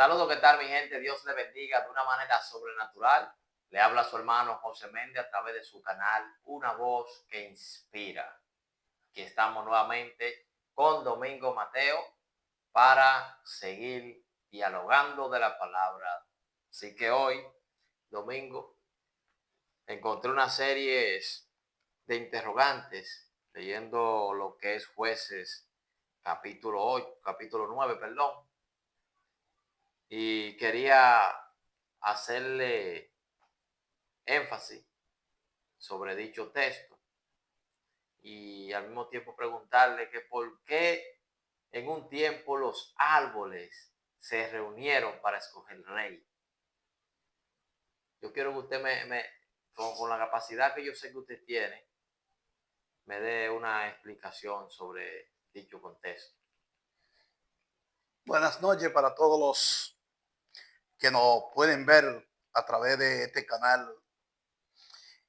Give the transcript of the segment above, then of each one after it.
Saludos, ¿qué tal mi gente? Dios le bendiga de una manera sobrenatural. Le habla su hermano José Méndez a través de su canal Una Voz que Inspira. Aquí estamos nuevamente con Domingo Mateo para seguir dialogando de la palabra. Así que hoy, domingo, encontré una serie de interrogantes leyendo lo que es Jueces capítulo 8, capítulo 9, perdón. Y quería hacerle énfasis sobre dicho texto y al mismo tiempo preguntarle que por qué en un tiempo los árboles se reunieron para escoger rey. Yo quiero que usted con la capacidad que yo sé que usted tiene, me dé una explicación sobre dicho contexto. Buenas noches para todos los que nos pueden ver a través de este canal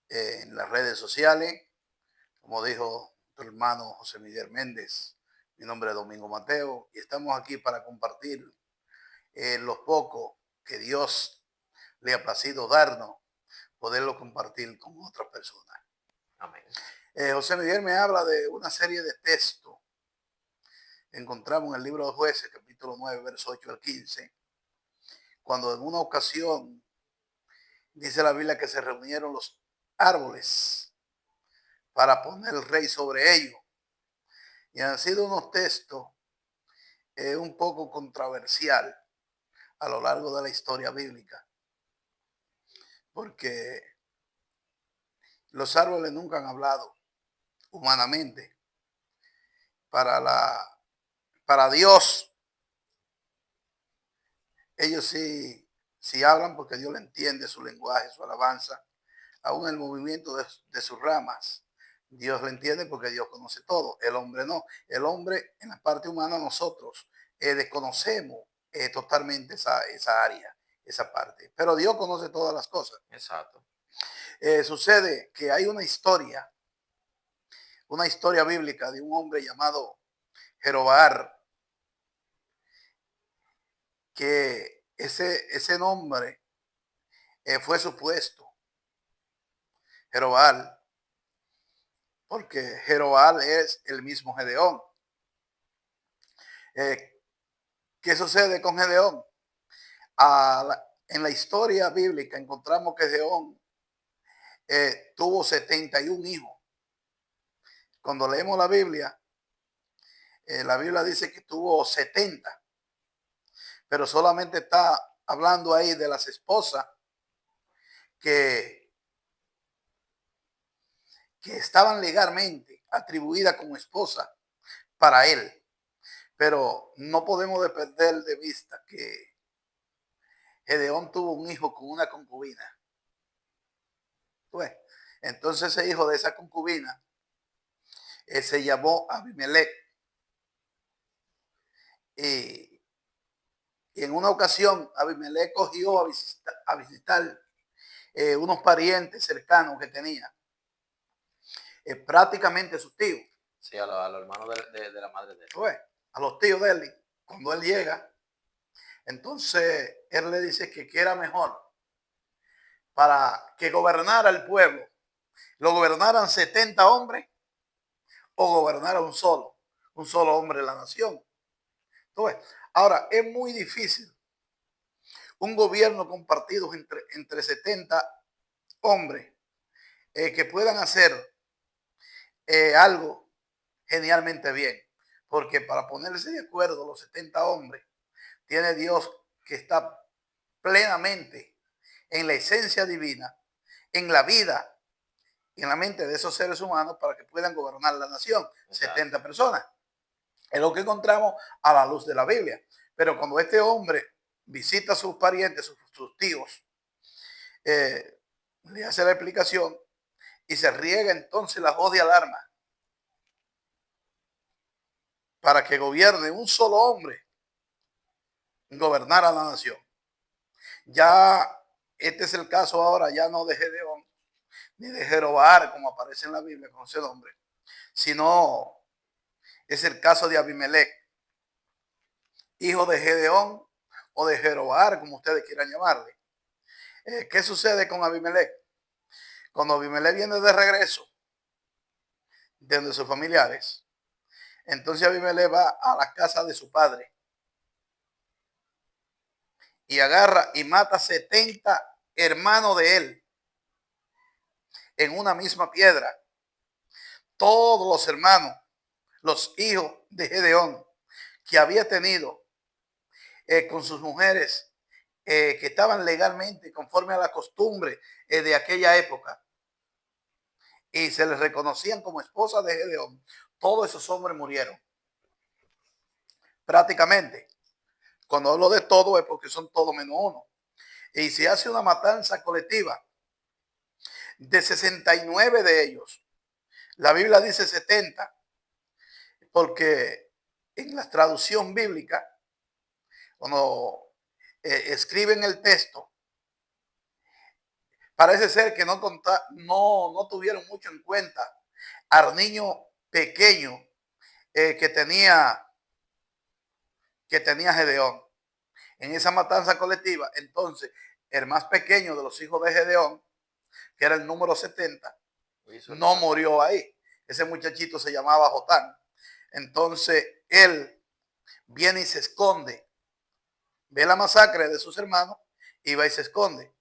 en las redes sociales. Como dijo tu hermano José Miguel Méndez, mi nombre es Domingo Mateo y estamos aquí para compartir los pocos que Dios le ha placido darnos, poderlo compartir con otras personas. Amén. José Miguel me habla de una serie de textos que encontramos en el libro de Jueces, capítulo 9, verso 8 al 15, cuando en una ocasión dice la Biblia que se reunieron los árboles para poner el rey sobre ellos. Y han sido unos textos un poco controversial a lo largo de la historia bíblica, porque los árboles nunca han hablado humanamente. Para Dios, ellos sí hablan porque Dios le entiende su lenguaje, su alabanza, aún el movimiento de sus ramas. Dios le entiende porque Dios conoce todo. El hombre no. El hombre, en la parte humana, nosotros desconocemos totalmente esa área, esa parte. Pero Dios conoce todas las cosas. Exacto. Sucede que hay una historia bíblica de un hombre llamado Jeroboam, que ese nombre fue supuesto, Jeroboam, porque Jeroboam es el mismo Gedeón. ¿Qué sucede con Gedeón? En la historia bíblica encontramos que Gedeón tuvo 71 hijos. Cuando leemos la Biblia dice que tuvo 70, pero solamente está hablando ahí de las esposas que, que estaban legalmente atribuidas como esposa para él. Pero no podemos perder de vista que Gedeón tuvo un hijo con una concubina. Pues, entonces ese hijo de esa concubina se llamó Abimelech. Y en una ocasión Abimelech cogió a visitar unos parientes cercanos que tenía, prácticamente sus tíos. Sí, a los hermanos de la madre de él. Pues, a los tíos de él, cuando él llega, entonces él le dice que era mejor para que gobernara el pueblo, lo gobernaran 70 hombres o gobernara un solo hombre la nación. Entonces, ahora es muy difícil un gobierno compartido entre 70 hombres que puedan hacer algo genialmente bien. Porque para ponerse de acuerdo los 70 hombres, tiene Dios que está plenamente en la esencia divina, en la vida y en la mente de esos seres humanos para que puedan gobernar la nación. Exacto. 70 personas. Es lo que encontramos a la luz de la Biblia. Pero cuando este hombre visita a sus parientes, sus tíos, le hace la explicación y se riega entonces la voz de alarma para que gobierne un solo hombre, gobernar a la nación. Ya este es el caso ahora, ya no de Gedeón ni de Jeroboam, como aparece en la Biblia con ese nombre, sino es el caso de Abimelech, hijo de Gedeón, o de Jeroboam, como ustedes quieran llamarle. ¿Qué sucede con Abimelech? Cuando Abimelech viene de regreso de donde sus familiares, entonces Abimelech va a la casa de su padre y agarra y mata 70 hermanos de él en una misma piedra. Todos los hermanos, los hijos de Gedeón que había tenido con sus mujeres que estaban legalmente conforme a la costumbre de aquella época y se les reconocían como esposas de Gedeón, todos esos hombres murieron. Prácticamente. Cuando hablo de todo es porque son todos menos uno. Y se hace una matanza colectiva de 69 de ellos. La Biblia dice 70 porque en la traducción bíblica, cuando escriben el texto, parece ser que no tuvieron mucho en cuenta al niño pequeño que tenía Gedeón. En esa matanza colectiva, entonces, el más pequeño de los hijos de Gedeón, que era el número 70, no murió ahí. Ese muchachito se llamaba Jotán. Entonces, él viene y se esconde. Ve la masacre de sus hermanos y va y se esconde.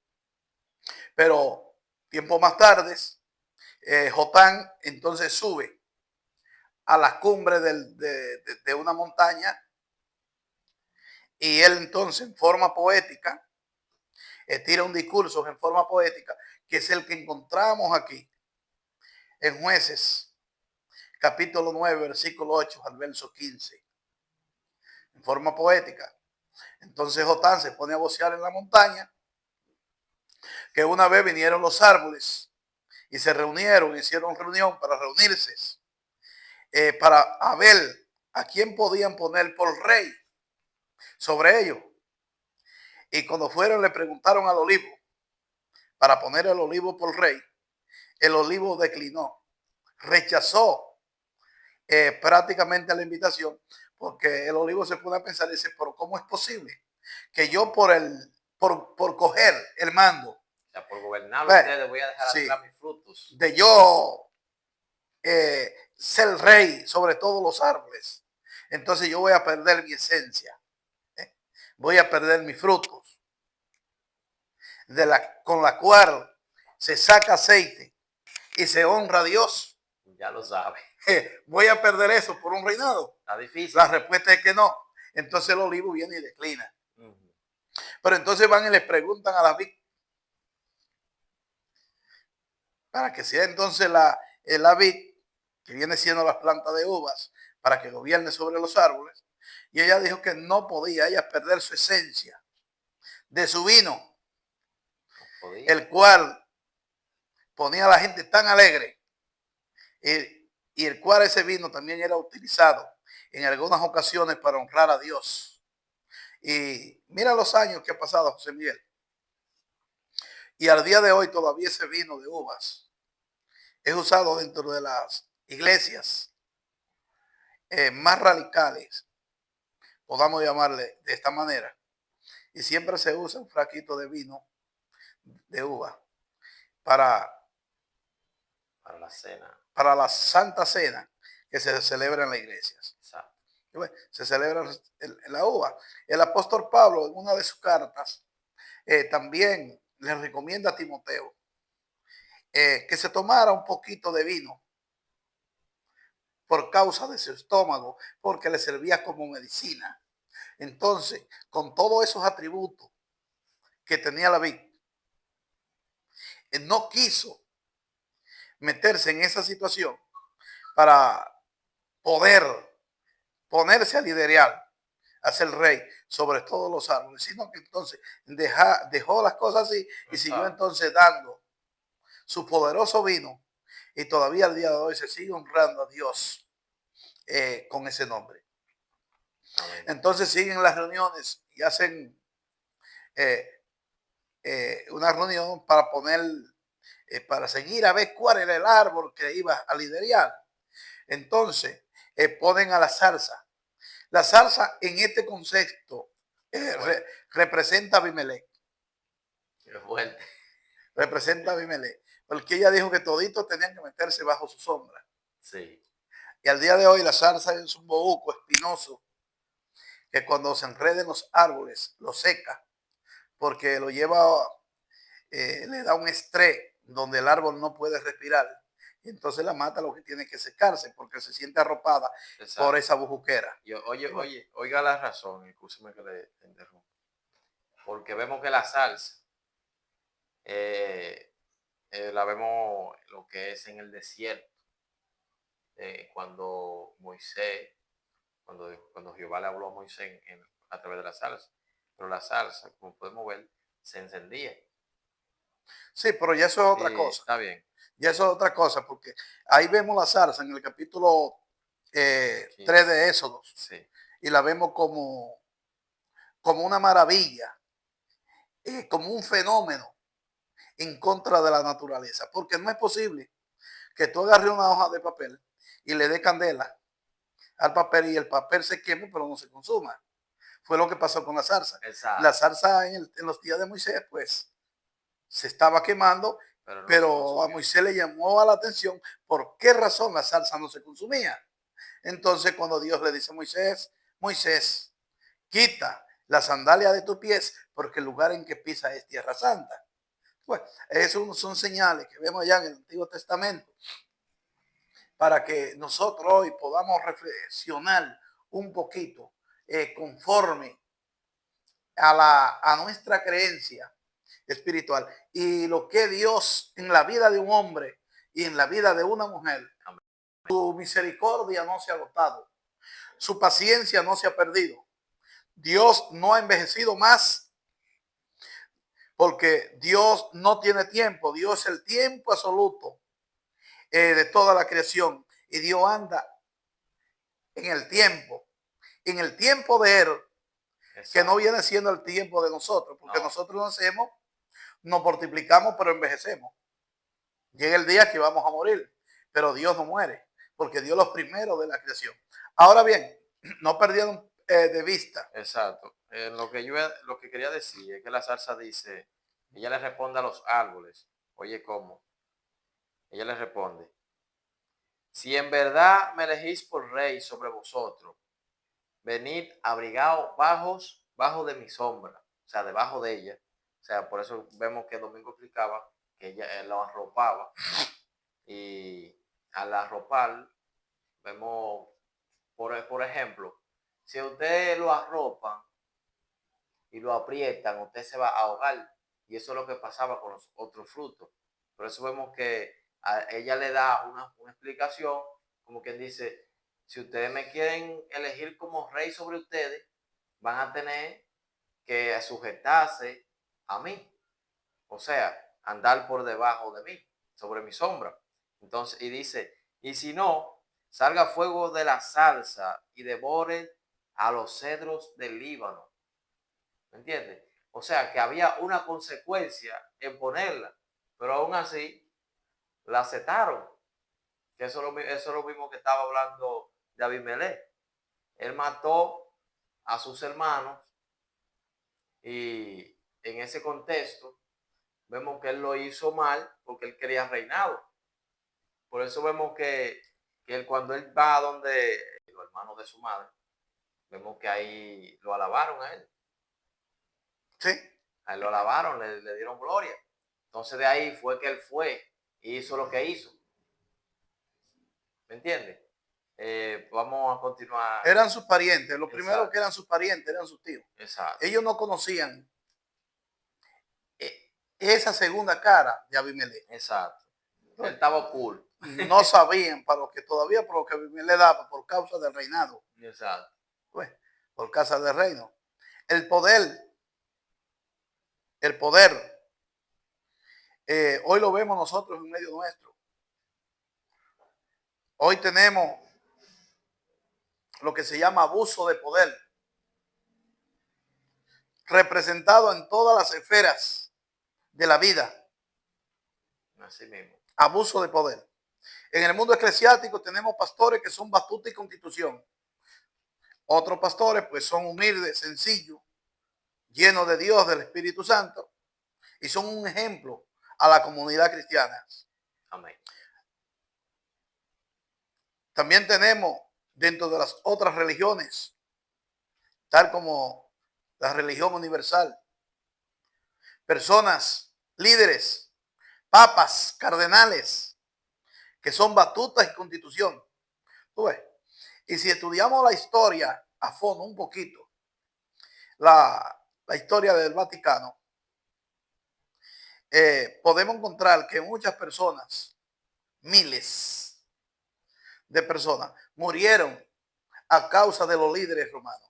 Pero tiempo más tarde, Jotán entonces sube a la cumbre de una montaña y él entonces en forma poética tira un discurso en forma poética que es el que encontramos aquí en Jueces capítulo 9 versículo 8 al verso 15 en forma poética. Entonces Jotán se pone a vocear en la montaña que una vez vinieron los árboles y se reunieron, hicieron reunión para reunirse para ver a quién podían poner por rey sobre ellos. Y cuando fueron le preguntaron al olivo para poner el olivo por rey. El olivo declinó, rechazó prácticamente la invitación, porque el olivo se pone a pensar y dice, pero ¿cómo es posible que yo por coger el mando? O sea, por gobernar ustedes voy a dejar atrás mis frutos. De yo ser rey sobre todos los árboles. Entonces yo voy a perder mi esencia. Voy a perder mis frutos. Con la cual se saca aceite y se honra a Dios. Ya lo sabe. Voy a perder eso por un reinado. Está difícil. La respuesta es que no. Entonces el olivo viene y declina. Pero entonces van y le preguntan a David para que sea entonces la vid, que viene siendo las plantas de uvas, para que gobierne sobre los árboles. Y ella dijo que no podía ella perder su esencia de su vino, el cual ponía a la gente tan alegre y el cual ese vino también era utilizado en algunas ocasiones para honrar a Dios. Y mira los años que ha pasado José Miguel. Y al día de hoy todavía ese vino de uvas es usado dentro de las iglesias más radicales, podamos llamarle de esta manera. Y siempre se usa un frasquito de vino de uva para la cena. Para la Santa Cena que se celebra en las iglesias. Exacto. Se celebra en la uva. El apóstol Pablo en una de sus cartas también le recomienda a Timoteo que se tomara un poquito de vino por causa de su estómago, porque le servía como medicina. Entonces, con todos esos atributos que tenía la vid, no quiso meterse en esa situación para poder ponerse a liderar, a ser rey sobre todos los árboles, sino que entonces dejó las cosas así y siguió entonces dando su poderoso vino y todavía al día de hoy se sigue honrando a Dios con ese nombre. Amén. Entonces siguen las reuniones y hacen una reunión para poner, para seguir a ver cuál era el árbol que iba a liderar. Entonces ponen a la zarza. La zarza en este concepto Fuerte, representa a Abimelech. qué fuerte. Representa a Abimelech. Porque ella dijo que toditos tenían que meterse bajo su sombra. Sí, Y al día de hoy la zarza es un bohuco espinoso que cuando se enreda en los árboles lo seca porque lo lleva, le da un estrés donde el árbol no puede respirar. Y entonces la mata, lo que tiene que secarse porque se siente arropada por exacto. esa bujuquera. Oiga la razón, escúcheme que le interrumpa. Porque vemos que la salsa eh, la vemos lo que es en el desierto, cuando Moisés, cuando Jehová le habló a Moisés a través de la salsa. Pero la salsa, como podemos ver, se encendía. Sí, pero ya eso es otra Y cosa. está bien. Ya eso es otra cosa porque ahí vemos la zarza en el capítulo 3 de Éxodo Sí, y la vemos como una maravilla, como un fenómeno en contra de la naturaleza. Porque no es posible que tú agarres una hoja de papel y le dé candela al papel y el papel se queme pero no se consuma. Fue lo que pasó con la zarza. La exacto. zarza en los días de Moisés, pues, se estaba quemando, Pero no se pero a consumió. Moisés le llamó a la atención por qué razón la salsa no se consumía. Entonces, cuando Dios le dice a Moisés, Moisés, quita la sandalia de tus pies, porque el lugar en que pisa es tierra santa. Pues, eso son señales que vemos ya en el Antiguo Testamento para que nosotros hoy podamos reflexionar un poquito conforme a nuestra creencia espiritual y lo que Dios en la vida de un hombre y en la vida de una mujer, su misericordia no se ha agotado, su paciencia no se ha perdido. Dios no ha envejecido más porque Dios no tiene tiempo. Dios es el tiempo absoluto de toda la creación y Dios anda en el tiempo de Él, que no Exacto. viene siendo el tiempo de nosotros, porque No, nosotros nacemos, nos multiplicamos, pero envejecemos. Llega el día que vamos a morir, pero Dios no muere, porque Dios es lo primero de la creación. Ahora bien, no perdieron de vista. exacto. Lo que quería decir es que la salsa dice, ella le responde a los árboles. Oye, ¿cómo? Ella le responde, si en verdad me elegís por rey sobre vosotros, venid abrigados bajo de mi sombra, o sea, debajo de ella. O sea, por eso vemos que Domingo explicaba que ella lo arropaba y al arropar, vemos, por ejemplo, si usted lo arropa y lo aprietan, usted se va a ahogar. Y eso es lo que pasaba con los otros frutos. Por eso vemos que a ella le da una explicación, como quien dice, si ustedes me quieren elegir como rey sobre ustedes, van a tener que sujetarse a mí. O sea, andar por debajo de mí, sobre mi sombra. Entonces, y dice, y si no, salga fuego de la salsa y devore a los cedros del Líbano. ¿Me entiendes? O sea, que había una consecuencia en ponerla, pero aún así la aceptaron. Que eso es lo mismo que estaba hablando de Abimelech. Él mató a sus hermanos y en ese contexto vemos que él lo hizo mal porque él quería reinado. Por eso vemos que él, cuando él va a donde los hermanos de su madre, vemos que ahí lo alabaron a él. ¿Sí? A él lo alabaron, le dieron gloria. Entonces de ahí fue que él fue y hizo lo que hizo. ¿Me entiendes? Vamos a continuar. Eran sus parientes. Los primeros que Exacto, eran sus parientes eran sus tíos. exacto, Ellos no conocían esa segunda cara de Abimelech. exacto. Él Entonces, estaba oculto. no sabían para lo que todavía por lo que Abimelech daba por causa del reinado. Exacto. Pues, por causa del reino. El poder, el poder, hoy lo vemos nosotros en medio nuestro. Hoy tenemos lo que se llama abuso de poder, representado en todas las esferas de la vida. Así mismo. Abuso de poder. En el mundo eclesiástico tenemos pastores que son batuta y constitución. Otros pastores pues son humildes, sencillos, llenos de Dios, del Espíritu Santo, y son un ejemplo a la comunidad cristiana. Amén. También tenemos dentro de las otras religiones, tal como la religión universal, personas, líderes, papas, cardenales, que son batutas y constitución. ¿Tú ves? Y si estudiamos la historia a fondo un poquito, la historia del Vaticano, podemos encontrar que muchas personas, miles de personas, murieron a causa de los líderes romanos.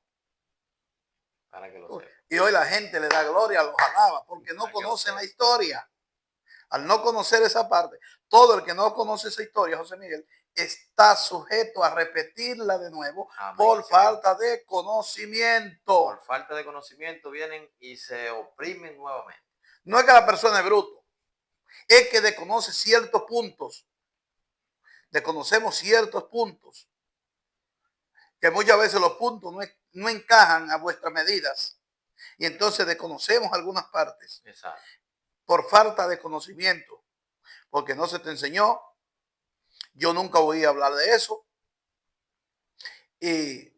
Para que lo sepa. Y hoy la gente le da gloria, los alaba, porque no Para que lo conocen la sepa. historia. Al no conocer esa parte, todo el que no conoce esa historia, José Miguel, está sujeto a repetirla de nuevo. Amén, por Señor. falta de conocimiento. Por falta de conocimiento vienen y se oprimen nuevamente. No es que la persona es bruto, es que desconoce ciertos puntos. Desconocemos ciertos puntos, que muchas veces los puntos no encajan a vuestras medidas. Y entonces desconocemos algunas partes. Exacto. Por falta de conocimiento, porque no se te enseñó. Yo nunca oí hablar de eso. Y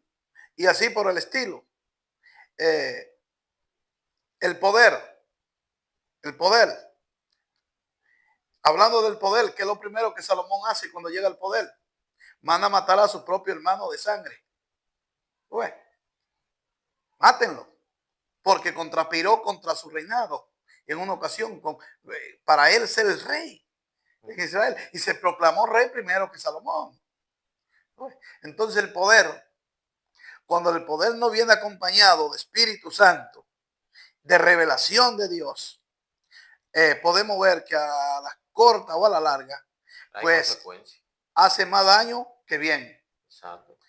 así por el estilo. El poder. Hablando del poder, que es lo primero que Salomón hace cuando llega al poder. Manda a matar a su propio hermano de sangre. Pues, mátenlo. Porque conspiró contra su reinado en una ocasión para él ser el rey en Israel. Y se proclamó rey primero que Salomón. Entonces el poder, cuando el poder no viene acompañado de Espíritu Santo, de revelación de Dios, podemos ver que a la corta o a la larga, pues hace más daño que bien. Exacto.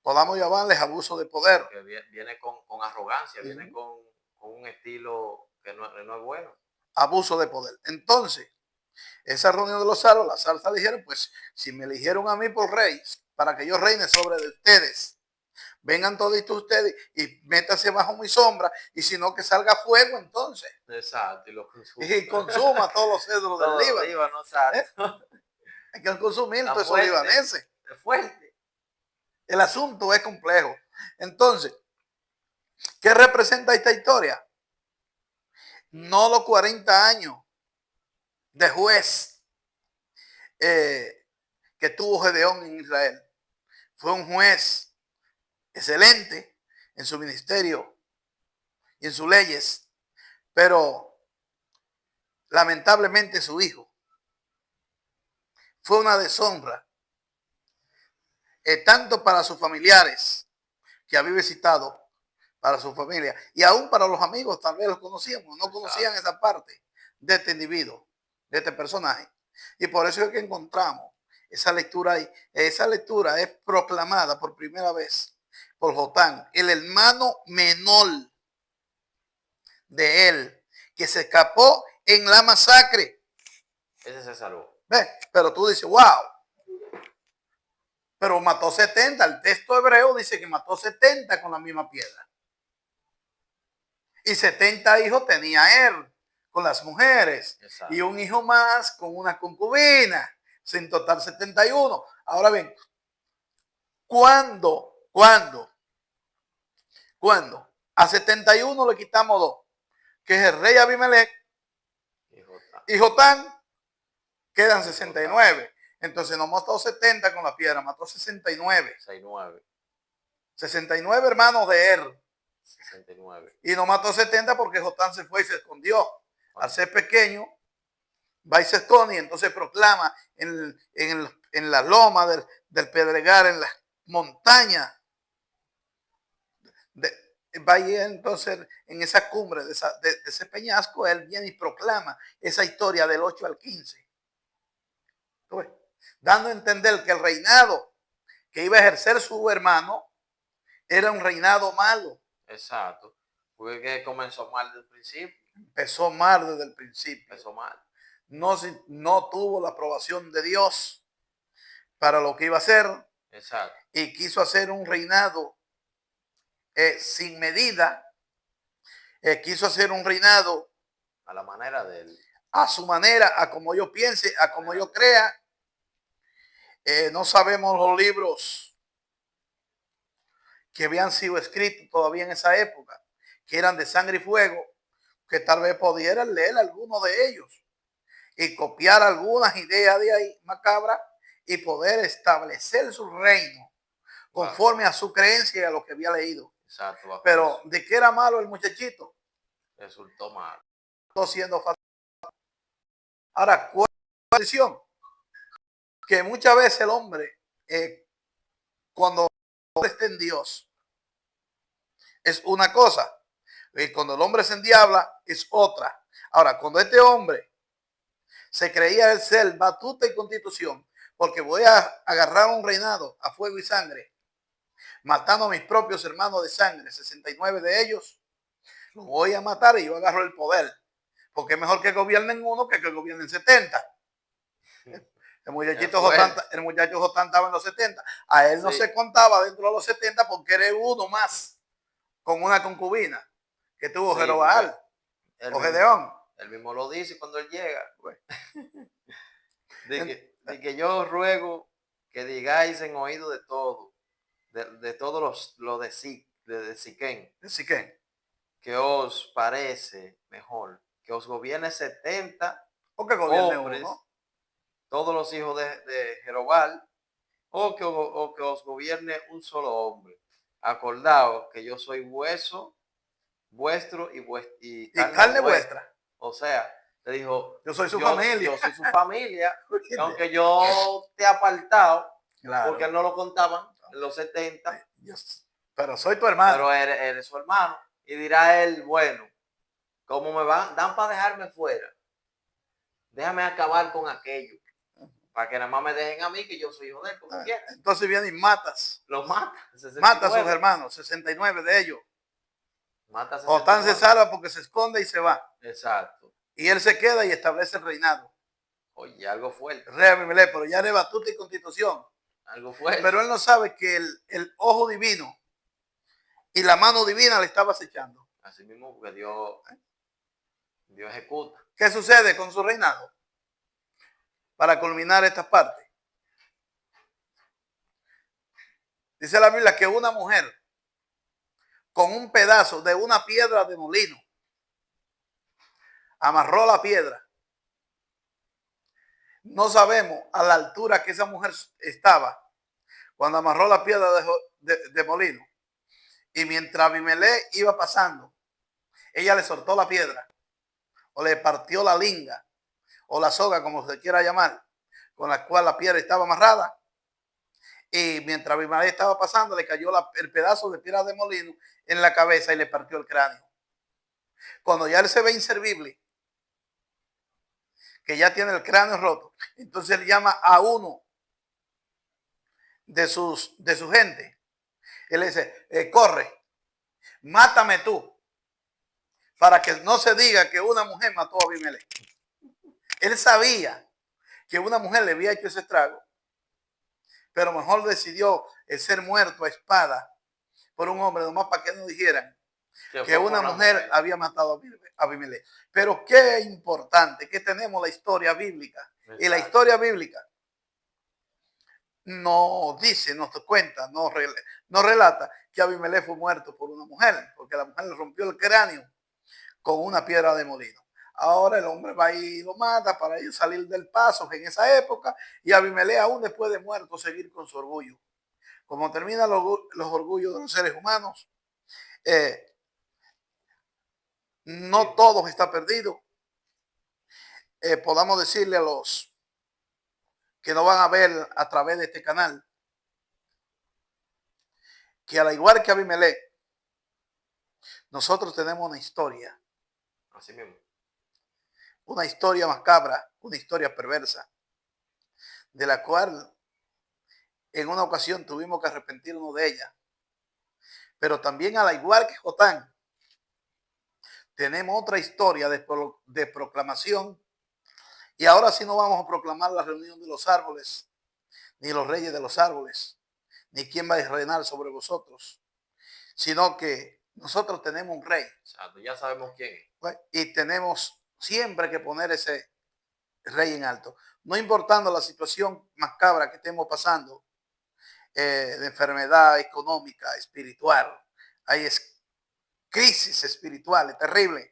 Podamos llamarles abuso de poder. Que viene con arrogancia, viene con un estilo que no es bueno. Abuso de poder. Entonces, esa reunión de los sabios, las zarzas dijeron, pues si me eligieron a mí por rey, para que yo reine sobre de ustedes, vengan toditos ustedes y métanse bajo mi sombra, y si no, que salga fuego entonces. Exacto. Y consuma todos los cedros del Líbano. Hay que consumir todos esos libaneses. Es fuerte. El asunto es complejo. Entonces, ¿qué representa esta historia? No los 40 años de juez que tuvo Gedeón en Israel. Fue un juez excelente en su ministerio y en sus leyes, pero lamentablemente su hijo fue una deshonra, tanto para sus familiares que había visitado, para su familia, y aún para los amigos, tal vez los conocíamos, no conocían esa parte de este individuo, de este personaje. Y por eso es que encontramos esa lectura ahí. Esa lectura es proclamada por primera vez por Jotán, el hermano menor de él, que se escapó en la masacre. Ese se salvó. ¿Ves? Pero tú dices, wow. Pero mató 70. El texto hebreo dice que mató 70 con la misma piedra. Y 70 hijos tenía él con las mujeres. Exacto. Y un hijo más con una concubina. En total 71. Ahora bien, ¿cuándo? A 71 le quitamos 2. Que es el rey Abimelech y Jotán. Quedan 69. Entonces no mató 70 con la piedra, mató 69. 69 hermanos de él. 69. Y no mató 70 porque Jotán se fue y se escondió. Al ser pequeño, va y se esconde y entonces proclama en la loma del Pedregal, en las montañas. Va y entonces en esa cumbre de ese peñasco, él viene y proclama esa historia del 8 al 15. Dando a entender que el reinado que iba a ejercer su hermano era un reinado malo. Exacto. Porque que comenzó mal desde el principio. Empezó mal desde el principio. Empezó mal. No tuvo la aprobación de Dios para lo que iba a hacer. Exacto. Y quiso hacer un reinado sin medida. quiso hacer un reinado a la manera de él. a su manera, a como yo piense, a como yo crea. No sabemos los libros que habían sido escritos todavía en esa época, que eran de sangre y fuego, que tal vez pudieran leer algunos de ellos y copiar algunas ideas de ahí macabras y poder establecer su reino conforme a su creencia y a lo que había leído. Exacto. Pero ¿de qué era malo el muchachito? Resultó mal. Siendo fatal. Ahora, ¿cuál es la decisión? Que muchas veces el hombre, cuando está en Dios, es una cosa, y cuando el hombre se endiabla, es otra. Ahora, cuando este hombre se creía el ser batuta y constitución, porque voy a agarrar un reinado a fuego y sangre, matando a mis propios hermanos de sangre, 69 de ellos, los voy a matar y yo agarro el poder, porque es mejor que gobiernen uno que gobiernen 70. El muchacho Jotán estaba en los 70. A él no se contaba dentro de los 70 porque era uno más con una concubina que tuvo Jerobaal o Gedeón. Él mismo lo dice cuando él llega. Pues. de que yo ruego que digáis en oído de todo, de todos los de Siquén. De Siquén. Que os parece mejor que os gobierne 70 o que gobierne hombres, uno, todos los hijos de Jerobal, o que os gobierne un solo hombre. Acordaos que yo soy hueso vuestro y carne vuestra. O sea, le dijo, yo soy su familia. Yo soy su familia, aunque yo te he apartado, claro, porque no lo contaban en los 70. Pero soy tu hermano. Pero eres su hermano. Y dirá él, bueno, como me dan para dejarme fuera, déjame acabar con aquello, para que nada más me dejen a mí, que yo soy hijo de él, como quiera. Entonces viene y matas. Los mata. Mata a sus hermanos, 69 de ellos. Mata a 69. Jotán se salva porque se esconde y se va. Exacto. Y él se queda y establece el reinado. Oye, algo fuerte. Rey Abimelech, pero ya de batuta y constitución. Algo fuerte. Pero él no sabe que el ojo divino y la mano divina le estaba acechando. Así mismo, porque Dios ejecuta. ¿Qué sucede con su reinado? Para culminar esta parte. Dice la Biblia que una mujer con un pedazo de una piedra de molino amarró la piedra. No sabemos a la altura que esa mujer estaba cuando amarró la piedra de molino. Y mientras Abimelech iba pasando, ella le soltó la piedra o le partió la linga o la soga, como se quiera llamar, con la cual la piedra estaba amarrada. Y mientras Abimelech estaba pasando, le cayó el pedazo de piedra de molino en la cabeza y le partió el cráneo. Cuando ya él se ve inservible, que ya tiene el cráneo roto, entonces él llama a uno de su gente. Él le dice, corre, mátame tú, para que no se diga que una mujer mató a Abimelech. Él sabía que una mujer le había hecho ese estrago, pero mejor decidió ser muerto a espada por un hombre, nomás para que no dijeran que una mujer había matado a Abimelech. Pero qué importante que tenemos la historia bíblica. Exacto. Y la historia bíblica nos dice, nos cuenta, nos relata que Abimelech fue muerto por una mujer, porque la mujer le rompió el cráneo con una piedra de molino. Ahora el hombre va y lo mata para ellos salir del paso en esa época, y Abimelech aún después de muerto seguir con su orgullo. Como terminan los orgullos de los seres humanos, no todo está perdido. Podamos decirle a los que no van a ver a través de este canal que al igual que Abimelech, nosotros tenemos una historia. Así mismo. Una historia macabra, una historia perversa, de la cual en una ocasión tuvimos que arrepentirnos de ella. Pero también al igual que Jotán, tenemos otra historia de proclamación. Y ahora sí no vamos a proclamar la reunión de los árboles, ni los reyes de los árboles, ni quién va a reinar sobre vosotros, sino que nosotros tenemos un rey. Exacto. Ya sabemos quién es. Pues, y tenemos siempre que poner ese rey en alto. No importando la situación macabra que estemos pasando, de enfermedad económica, espiritual. Hay crisis espirituales terribles.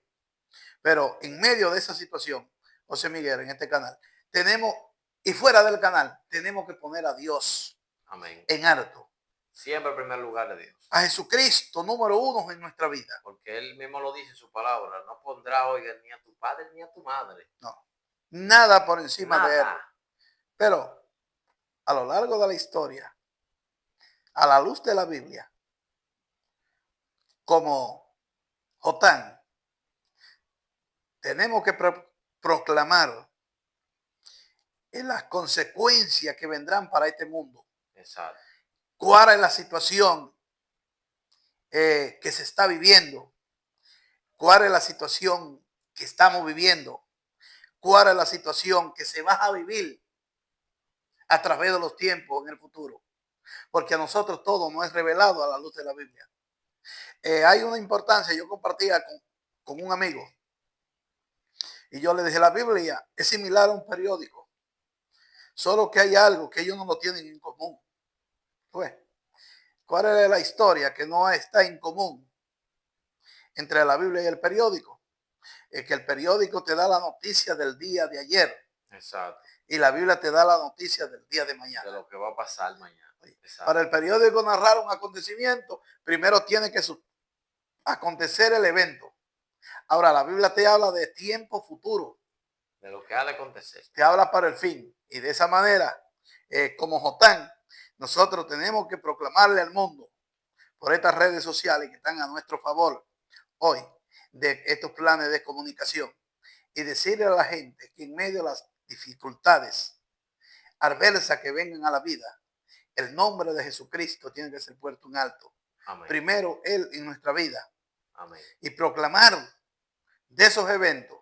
Pero en medio de esa situación, José Miguel, en este canal, tenemos, y fuera del canal, tenemos que poner a Dios Amén. en alto. Siempre en primer lugar de Dios. A Jesucristo, número uno en nuestra vida. Porque Él mismo lo dice en su palabra. No pondrá, oiga, ni a tu padre ni a tu madre. No, nada por encima de él. Nada. Pero a lo largo de la historia, a la luz de la Biblia, como Jotán, tenemos que proclamar en las consecuencias que vendrán para este mundo. Exacto. ¿Cuál es la situación que se está viviendo? ¿Cuál es la situación que estamos viviendo? ¿Cuál es la situación que se va a vivir a través de los tiempos en el futuro? Porque a nosotros todo nos es revelado a la luz de la Biblia. Hay una importancia, yo compartía con un amigo y yo le dije, la Biblia es similar a un periódico, solo que hay algo que ellos no lo tienen en común. Pues, ¿cuál es la historia que no está en común entre la Biblia y el periódico? Es que el periódico te da la noticia del día de ayer. Exacto. Y la Biblia te da la noticia del día de mañana. De lo que va a pasar mañana. Exacto. Para el periódico narrar un acontecimiento, primero tiene que acontecer el evento. Ahora, la Biblia te habla de tiempo futuro. De lo que ha de acontecer. Te habla para el fin. Y de esa manera, como Jotán, nosotros tenemos que proclamarle al mundo por estas redes sociales que están a nuestro favor hoy, de estos planes de comunicación, y decirle a la gente que en medio de las dificultades adversas que vengan a la vida, el nombre de Jesucristo tiene que ser puesto en alto. Amén. Primero Él en nuestra vida. Amén. Y proclamar de esos eventos,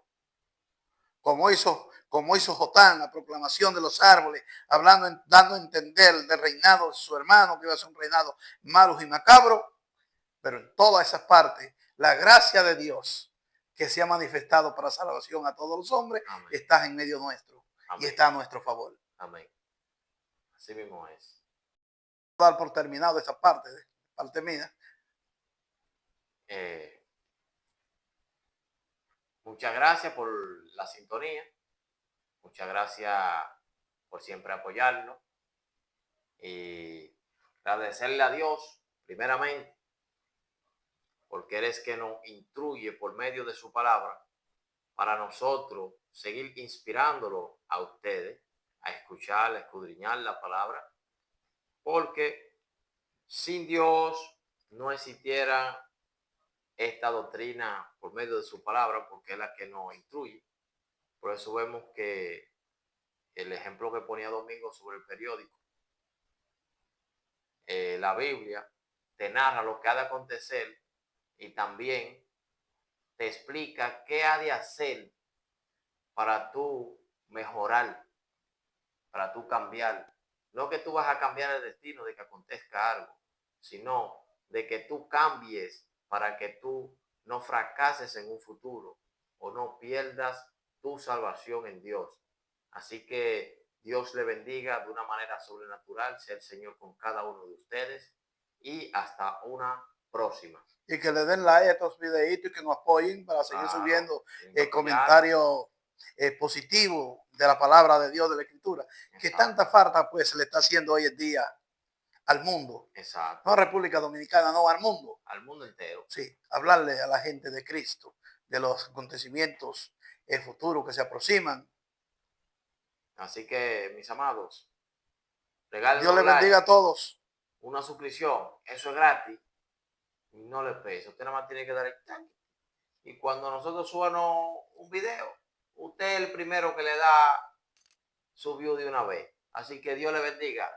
como hizo Jotán, la proclamación de los árboles, hablando, dando a entender del reinado de su hermano, que iba a ser un reinado malo y macabro, pero en todas esas partes, la gracia de Dios que se ha manifestado para salvación a todos los hombres, Amén. está en medio nuestro. Amén. Y está a nuestro favor. Amén. Así mismo es. Dar por terminado esta parte mía. Muchas gracias por la sintonía. Muchas gracias por siempre apoyarnos. Y agradecerle a Dios, primeramente, porque Él es que nos instruye por medio de su palabra para nosotros seguir inspirándolo a ustedes a escuchar, a escudriñar la palabra, porque sin Dios no existiera esta doctrina por medio de su palabra, porque es la que nos instruye. Por eso vemos que el ejemplo que ponía Domingo sobre el periódico, la Biblia te narra lo que ha de acontecer y también te explica qué ha de hacer para tú mejorar, para tú cambiar. No que tú vas a cambiar el destino de que acontezca algo, sino de que tú cambies para que tú no fracases en un futuro o no pierdas tu salvación en Dios. Así que Dios le bendiga de una manera sobrenatural, sea el Señor con cada uno de ustedes y hasta una próxima. Y que le den like a estos videitos y que nos apoyen para seguir subiendo comentarios positivos de la palabra de Dios, de la Escritura. Exacto. Que tanta falta pues se le está haciendo hoy en día al mundo. Exacto. No a República Dominicana, no, al mundo. Al mundo entero. Sí, hablarle a la gente de Cristo, de los acontecimientos futuros que se aproximan. Así que, mis amados, Dios les bendiga a todos. Una suscripción, eso es gratis. No le pesa, usted nada más tiene que dar el tanque. Y cuando nosotros subamos un video, usted es el primero que le da su view de una vez. Así que Dios le bendiga.